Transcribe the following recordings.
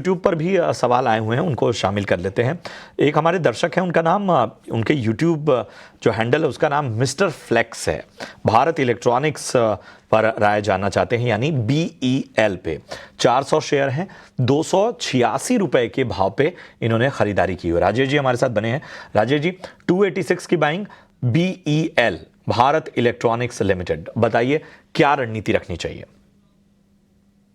YouTube पर भी सवाल आए हुए हैं, उनको शामिल कर लेते हैं। एक हमारे दर्शक हैं, उनका नाम, उनके यूट्यूब जो हैंडल है उसका नाम मिस्टर फ्लेक्स है। भारत इलेक्ट्रॉनिक्स पर राय जानना चाहते हैं, यानी BEL पे 400 शेयर हैं, 286 रुपए के भाव पे इन्होंने खरीदारी की है। राजेश जी हमारे साथ बने हैं। राजेश जी, 286 की buying, BEL Bharat electronics limited, बताइए क्या रणनीति रखनी चाहिए?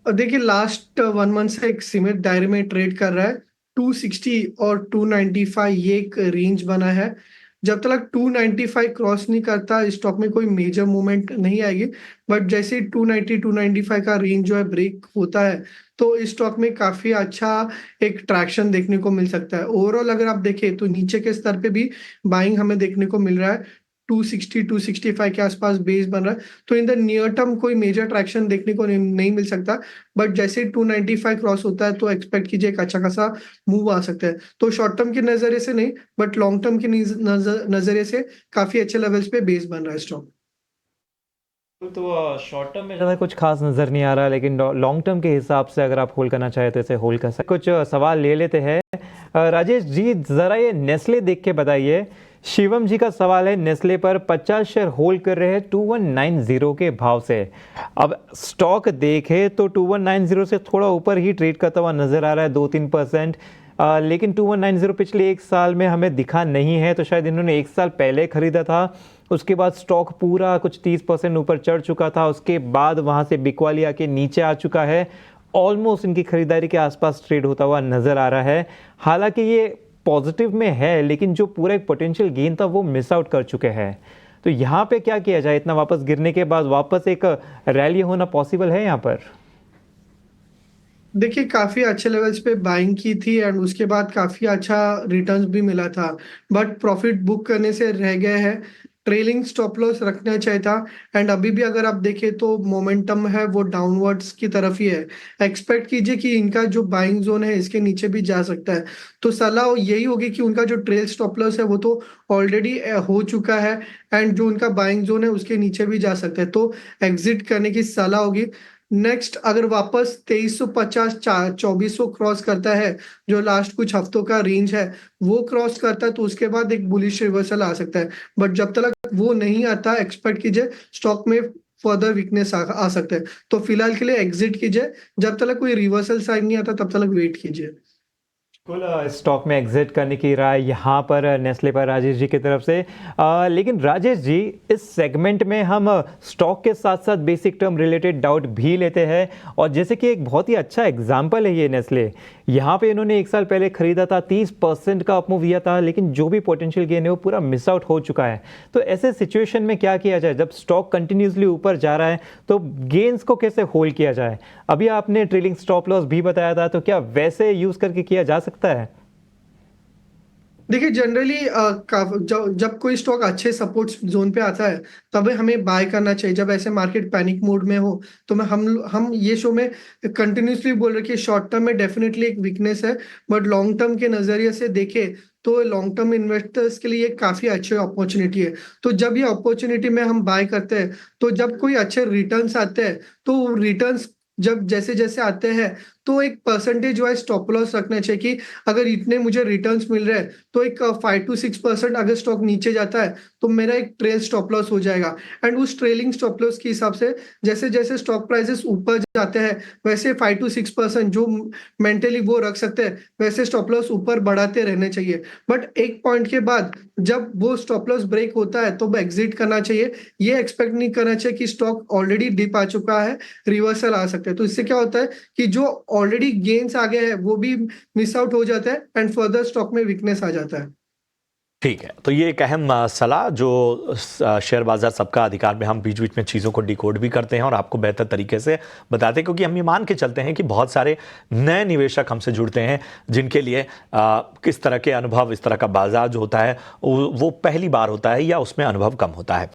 देखिए, लास्ट 1 मंथ से एक सीमित दायरे में ट्रेड कर रहा है। 260 और 295 ये एक रेंज बना है। जब तक 295 क्रॉस नहीं करता, स्टॉक में कोई मेजर मूवमेंट नहीं आएगी। बट जैसे ही 290 295 का रेंज जो है ब्रेक होता है, तो इस स्टॉक में काफी अच्छा एक ट्रैक्शन देखने को मिल सकता है। ओवरऑल अगर आप देखें तो नीचे के स्तर पे भी बाइंग हमें देखने को मिल रहा है। 260 265 के आसपास बेस बन रहा है, तो इन द नियर टर्म कोई मेजर ट्रैक्शन देखने को नहीं मिल सकता। बट जैसे 295 क्रॉस होता है तो एक्सपेक्ट कीजिए एक अच्छा खासा मूव आ सकता है। तो शॉर्ट टर्म के नजरिए से नहीं, बट लॉन्ग टर्म के नजरिए से काफी अच्छे लेवल्स पे बेस बन रहा है स्टॉक। तो शॉर्ट टर्म में ज़्यादा कुछ खास नज़र नहीं आ रहा, लेकिन लॉन्ग टर्म के हिसाब से अगर आप होल्ड करना चाहें तो इसे होल्ड कर सकते। कुछ सवाल ले लेते हैं। राजेश जी, ज़रा ये नेस्ले देख के बताइए। शिवम जी का सवाल है, नेस्ले पर 50 शेयर होल्ड कर रहे हैं 2190 के भाव से। अब स्टॉक देखे तो 2190 से थोड़ा ऊपर ही ट्रेड करता हुआ नज़र आ रहा है, 2-3%। लेकिन 2190 पिछले एक साल में हमें दिखा नहीं है, तो शायद इन्होंने एक साल पहले खरीदा था। उसके बाद स्टॉक पूरा कुछ 30% ऊपर चढ़ चुका था, उसके बाद वहाँ से बिकवाली आके नीचे आ चुका है। ऑलमोस्ट इनकी खरीदारी के आसपास ट्रेड होता हुआ नज़र आ रहा है। हालांकि ये पॉजिटिव में है, लेकिन जो पूरा एक पोटेंशियल गेन था वो मिस आउट कर चुके हैं। तो यहाँ पे क्या किया जाए? इतना वापस गिरने के बाद वापस एक रैली होना पॉसिबल है यहाँ पर? देखिए, काफी अच्छे लेवल्स पे बाइंग की थी एंड उसके बाद काफी अच्छा रिटर्न्स भी मिला था। बट प्रॉफिट बुक करने से रह गए हैं। ट्रेलिंग स्टॉप लॉस रखना चाहिए था। एंड अभी भी अगर आप देखें तो मोमेंटम है वो डाउनवर्ड्स की तरफ ही है। एक्सपेक्ट कीजिए कि इनका जो बाइंग जोन है इसके नीचे भी जा सकता है। तो सलाह यही होगी कि उनका जो ट्रेल स्टॉप लॉस है वो तो ऑलरेडी हो चुका है, एंड जो उनका बाइंग जोन है उसके नीचे भी जा सकता है, तो एग्जिट करने की सलाह होगी। नेक्स्ट अगर वापस 2350 2400 क्रॉस करता है, जो लास्ट कुछ हफ्तों का रेंज है, वो क्रॉस करता है तो उसके बाद एक बुलिश रिवर्सल आ सकता है। बट जब तक वो नहीं आता, एक्सपेक्ट कीजिए स्टॉक में फर्दर वीकनेस आ सकता है। तो फिलहाल के लिए एग्जिट कीजिए। जब तक कोई रिवर्सल साइन नहीं आता तब तक वेट कीजिए। कुल स्टॉक में एग्जिट करने की राय यहाँ पर नेस्ले पर राजेश जी की तरफ से। लेकिन राजेश जी, इस सेगमेंट में हम स्टॉक के साथ साथ बेसिक टर्म रिलेटेड डाउट भी लेते हैं। और जैसे कि एक बहुत ही अच्छा एग्जांपल है ये नेस्ले। यहाँ पे इन्होंने एक साल पहले खरीदा था, 30% का अपमूव दिया था, लेकिन जो भी पोटेंशियल गेन है वो पूरा मिस आउट हो चुका है। तो ऐसे सिचुएशन में क्या किया जाए? जब स्टॉक कंटिन्यूसली ऊपर जा रहा है तो गेन्स को कैसे होल्ड किया जाए? अभी आपने ट्रेलिंग स्टॉप लॉस भी बताया था, तो क्या वैसे यूज करके किया जा सकता है? देखिए, जनरली जब कोई स्टॉक अच्छे सपोर्ट जोन पे आता है तब हमें बाय करना चाहिए। जब ऐसे मार्केट पैनिक मोड में हो तो हम ये शो में कंटिन्यूसली बोल रहे कि शॉर्ट टर्म में डेफिनेटली एक वीकनेस है, बट लॉन्ग टर्म के नजरिए से देखें तो लॉन्ग टर्म इन्वेस्टर्स के लिए काफी अच्छी अपॉर्चुनिटी है। तो जब ये अपॉर्चुनिटी में हम बाय करते हैं, तो जब कोई अच्छे रिटर्न्स आते हैं तो रिटर्न्स जब जैसे जैसे आते हैं तो एक परसेंटेज वाइज स्टॉप लॉस रखना चाहिए कि अगर इतने मुझे रिटर्न्स मिल रहे हैं तो एक 5 to 6% अगर स्टॉक नीचे जाता है तो मेरा एक ट्रेल स्टॉप लॉस हो जाएगा। एंड उस ट्रेलिंग स्टॉप लॉस के हिसाब से जैसे जैसे स्टॉक प्राइसेस ऊपर जाते हैं वैसे 5 to 6% जो मेंटली वो रख सकते हैं, वैसे स्टॉप लॉस ऊपर बढ़ाते रहने चाहिए। बट एक पॉइंट के बाद जब वो स्टॉप लॉस ब्रेक होता है तो एग्जिट करना चाहिए। ये एक्सपेक्ट नहीं करना चाहिए कि स्टॉक ऑलरेडी डिप आ चुका है, रिवर्सल आ सकता है। तो इससे क्या होता है कि जो ऑलरेडी गेन्स आ गए हैं वो भी मिस आउट हो जाता है एंड फर्दर स्टॉक में वीकनेस आ जाता है। ठीक है, तो ये एक अहम सलाह जो शेयर बाजार सबका अधिकार में हम बीच बीच में चीज़ों को डिकोड भी करते हैं और आपको बेहतर तरीके से बताते हैं, क्योंकि हम ये मान के चलते हैं कि बहुत सारे नए निवेशक हमसे जुड़ते हैं जिनके लिए किस तरह के अनुभव, इस तरह का बाजार जो होता है वो पहली बार होता है या उसमें अनुभव कम होता है।